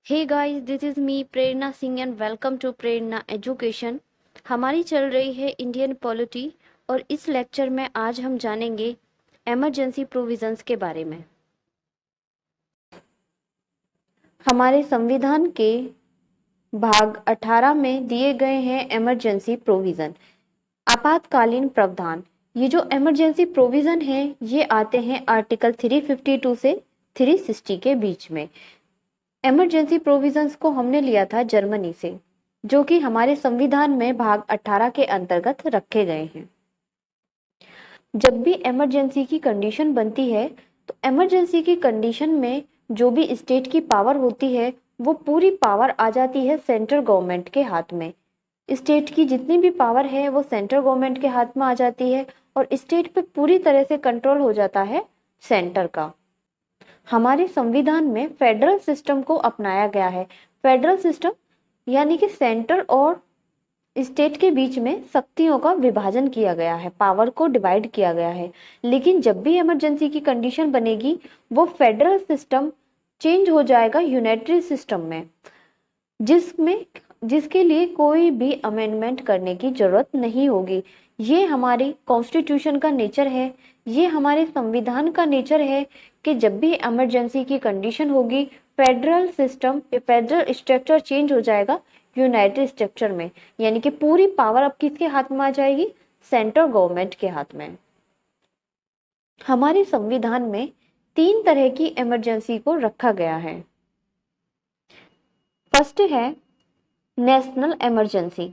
Hey guys, this is me Prerna Singh and welcome to Prerna education. हमारी चल रही है इंडियन पॉलिटी और इस लेक्चर में आज हम जानेंगे इमरजेंसी प्रोविजंस के बारे में। हमारे संविधान के भाग 18 में दिए गए हैं इमरजेंसी प्रोविज़न, आपातकालीन प्रावधान। ये जो इमरजेंसी प्रोविज़न है ये आते हैं आर्टिकल 352 से 360 के बीच में। इमरजेंसी प्रोविजंस को हमने लिया था जर्मनी से, जो कि हमारे संविधान में भाग 18 के अंतर्गत रखे गए हैं। जब भी इमरजेंसी की कंडीशन बनती है तो इमरजेंसी की कंडीशन में जो भी स्टेट की पावर होती है वो पूरी पावर आ जाती है सेंट्रल गवर्नमेंट के हाथ में। स्टेट की जितनी भी पावर है वो सेंट्रल गवर्नमेंट के हाथ में आ जाती है और स्टेट पे पूरी तरह से कंट्रोल हो जाता है सेंटर का। हमारे संविधान में फेडरल सिस्टम को अपनाया गया है। फेडरल सिस्टम यानी कि सेंट्रल और स्टेट के बीच में शक्तियों का विभाजन किया गया है, पावर को डिवाइड किया गया है। लेकिन जब भी इमरजेंसी की कंडीशन बनेगी वो फेडरल सिस्टम चेंज हो जाएगा यूनिटरी सिस्टम में, जिसके लिए कोई भी अमेंडमेंट करने की जरूरत नहीं होगी। ये हमारी कॉन्स्टिट्यूशन का नेचर है, ये हमारे संविधान का नेचर है कि जब भी इमरजेंसी की कंडीशन होगी federal system, federal structure change हो जाएगा यूनाइटेड स्ट्रक्चर में, यानी कि पूरी पावर अब किसके हाथ में आ जाएगी? सेंट्रल गवर्नमेंट के हाथ में। हमारे संविधान में 3 तरह की इमरजेंसी को रखा गया है। फर्स्ट है नेशनल इमरजेंसी।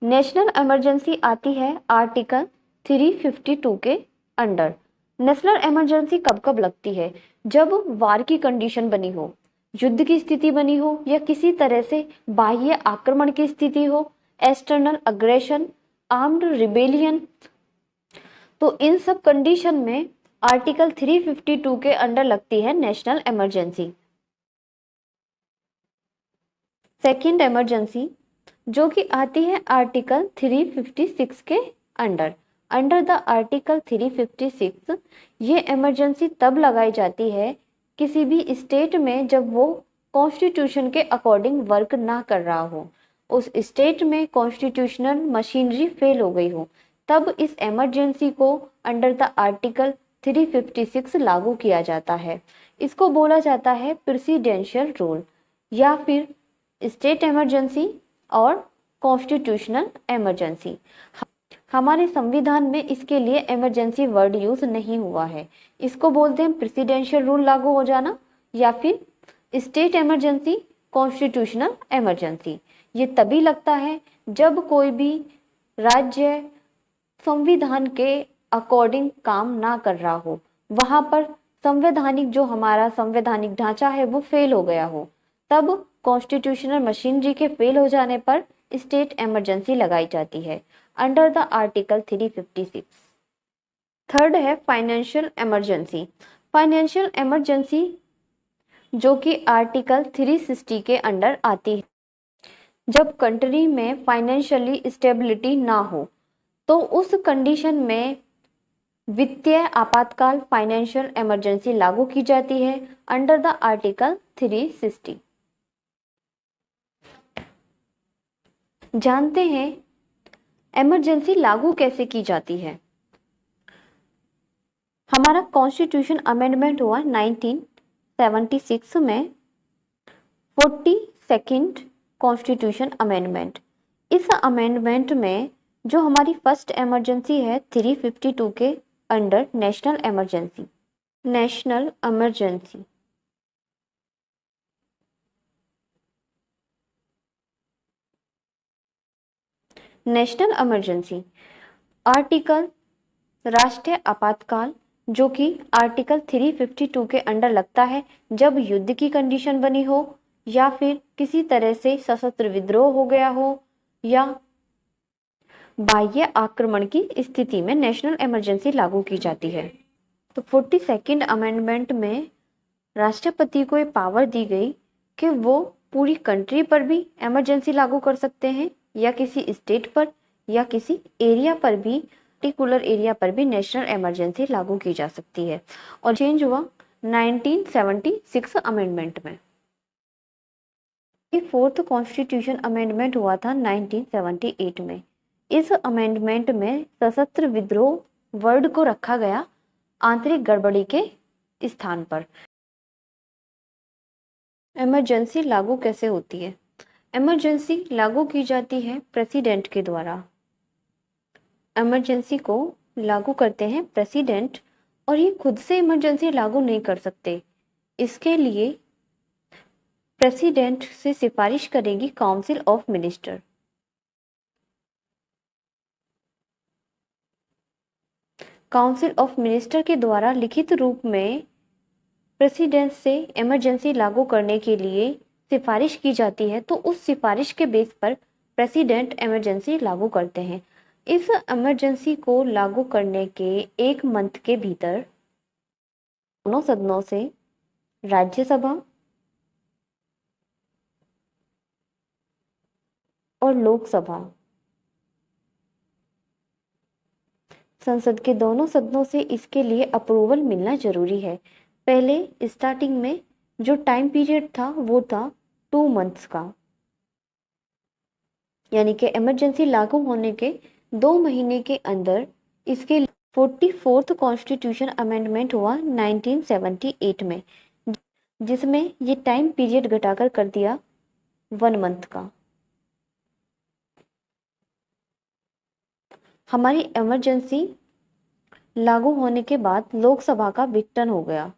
नेशनल इमरजेंसी आती है आर्टिकल 352 के अंडर। नेशनल इमरजेंसी कब कब लगती है? जब वार की कंडीशन बनी हो, युद्ध की स्थिति बनी हो या किसी तरह से बाह्य आक्रमण की स्थिति हो, एक्सटर्नल अग्रेशन, आर्म्ड रिबेलियन। तो इन सब कंडीशन में आर्टिकल 352 के अंडर लगती है नेशनल इमरजेंसी। सेकेंड इमरजेंसी जो कि आती है आर्टिकल 356 के अंडर। अंडर द आर्टिकल 356 ये इमरजेंसी तब लगाई जाती है किसी भी स्टेट में जब वो कॉन्स्टिट्यूशन के अकॉर्डिंग वर्क ना कर रहा हो, उस स्टेट में कॉन्स्टिट्यूशनल मशीनरी फेल हो गई हो, तब इस इमरजेंसी को अंडर द आर्टिकल 356 लागू किया जाता है। इसको बोला जाता है प्रेसिडेंशियल रूल या फिर स्टेट इमरजेंसी और कॉन्स्टिट्यूशनल इमरजेंसी। हमारे संविधान में इसके लिए इमरजेंसी वर्ड यूज नहीं हुआ है। इसको बोलते हैं प्रेसिडेंशियल रूल लागू हो जाना या फिर स्टेट इमरजेंसी, कॉन्स्टिट्यूशनल इमरजेंसी। ये तभी लगता है जब कोई भी राज्य संविधान के अकॉर्डिंग काम ना कर रहा हो, वहां पर संवैधानिक जो हमारा संवैधानिक ढांचा है वो फेल हो गया हो, तब कॉन्स्टिट्यूशनल मशीनरी के फेल हो जाने पर स्टेट इमरजेंसी लगाई जाती है अंडर द आर्टिकल 356। थर्ड है फाइनेंशियल इमरजेंसी। फाइनेंशियल इमरजेंसी जो कि आर्टिकल 360 के अंडर आती है। जब कंट्री में फाइनेंशियली स्टेबिलिटी ना हो तो उस कंडीशन में वित्तीय आपातकाल फाइनेंशियल इमरजेंसी लागू की जाती है अंडर द आर्टिकल 360। जानते हैं इमरजेंसी लागू कैसे की जाती है। हमारा कॉन्स्टिट्यूशन अमेंडमेंट हुआ 1976 में, 42nd कॉन्स्टिट्यूशन अमेंडमेंट। इस अमेंडमेंट में जो हमारी फर्स्ट इमरजेंसी है 352 के under national emergency. National emergency national emergency article राष्ट्रीय आपातकाल जो कि आर्टिकल 352 के अंडर लगता है जब युद्ध की कंडीशन बनी हो या फिर किसी तरह से सशस्त्र विद्रोह हो गया हो या बाह्य आक्रमण की स्थिति में नेशनल इमरजेंसी लागू की जाती है। तो 42nd अमेंडमेंट में राष्ट्रपति को ये पावर दी गई कि वो पूरी कंट्री पर भी इमरजेंसी लागू कर सकते हैं या किसी स्टेट पर या किसी एरिया पर भी, पर्टिकुलर एरिया पर भी नेशनल इमरजेंसी लागू की जा सकती है। और चेंज हुआ 1976 अमेंडमेंट में। फोर्थ कॉन्स्टिट्यूशन अमेंडमेंट हुआ था 1978 में। इस अमेंडमेंट में सशस्त्र विद्रोह वर्ड को रखा गया आंतरिक गड़बड़ी के स्थान पर। इमरजेंसी लागू कैसे होती है? इमरजेंसी लागू की जाती है प्रेसिडेंट के द्वारा। इमरजेंसी को लागू करते हैं प्रेसिडेंट, और ये खुद से इमरजेंसी लागू नहीं कर सकते। इसके लिए प्रेसिडेंट से सिफारिश करेगी council of minister. Council of minister के द्वारा लिखित रूप में प्रेसिडेंट से इमरजेंसी लागू करने के लिए सिफारिश की जाती है, तो उस सिफारिश के बेस पर प्रेसिडेंट इमरजेंसी लागू करते हैं। इस इमरजेंसी को लागू करने के 1 मंथ के भीतर दोनों सदनों से राज्यसभा और लोकसभा, संसद के दोनों सदनों से इसके लिए अप्रूवल मिलना जरूरी है। पहले स्टार्टिंग में जो टाइम पीरियड था वो था 2 मंथ्स का, यानी कि इमरजेंसी लागू होने के 2 महीने के अंदर इसके 44th कॉन्स्टिट्यूशन अमेंडमेंट हुआ 1978 में, जिसमें ये टाइम पीरियड घटाकर कर दिया 1 मंथ का। हमारी इमरजेंसी लागू होने के बाद लोकसभा का विघटन हो गया,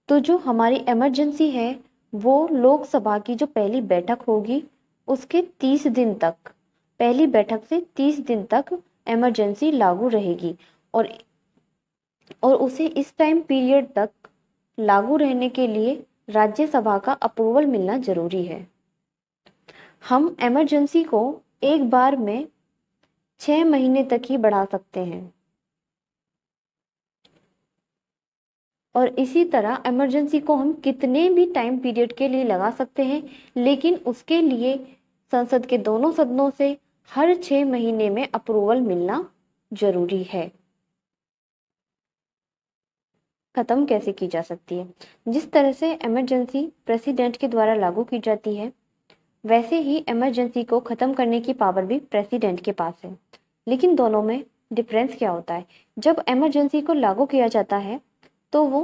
तो जो हमारी इमरजेंसी है वो लोकसभा की जो पहली बैठक होगी उसके 30 दिन तक, पहली बैठक से 30 दिन तक इमरजेंसी लागू रहेगी, और उसे इस टाइम पीरियड तक लागू रहने के लिए राज्यसभा का अप्रूवल मिलना जरूरी है। हम इमरजेंसी को एक बार में 6 महीने तक ही बढ़ा सकते हैं, और इसी तरह इमरजेंसी को हम कितने भी टाइम पीरियड के लिए लगा सकते हैं, लेकिन उसके लिए संसद के दोनों सदनों से हर 6 महीने में अप्रूवल मिलना जरूरी है। खत्म कैसे की जा सकती है? जिस तरह से इमरजेंसी प्रेसिडेंट के द्वारा लागू की जाती है, वैसे ही इमरजेंसी को खत्म करने की पावर भी प्रेसिडेंट के पास है। लेकिन दोनों में डिफरेंस क्या होता है? जब इमरजेंसी को लागू किया जाता है तो वो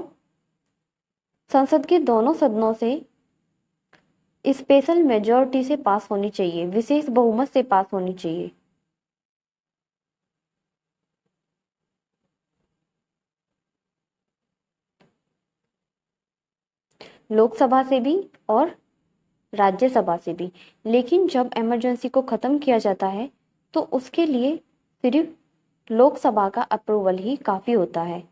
संसद के दोनों सदनों से स्पेशल मेजॉरिटी से पास होनी चाहिए, विशेष बहुमत से पास होनी चाहिए। लोकसभा से भी और राज्यसभा से भी। लेकिन जब इमरजेंसी को खत्म किया जाता है तो उसके लिए सिर्फ लोकसभा का अप्रूवल ही काफ़ी होता है।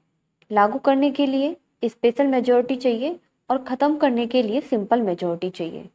लागू करने के लिए स्पेशल मेजॉरिटी चाहिए और ख़त्म करने के लिए सिंपल मेजॉरिटी चाहिए।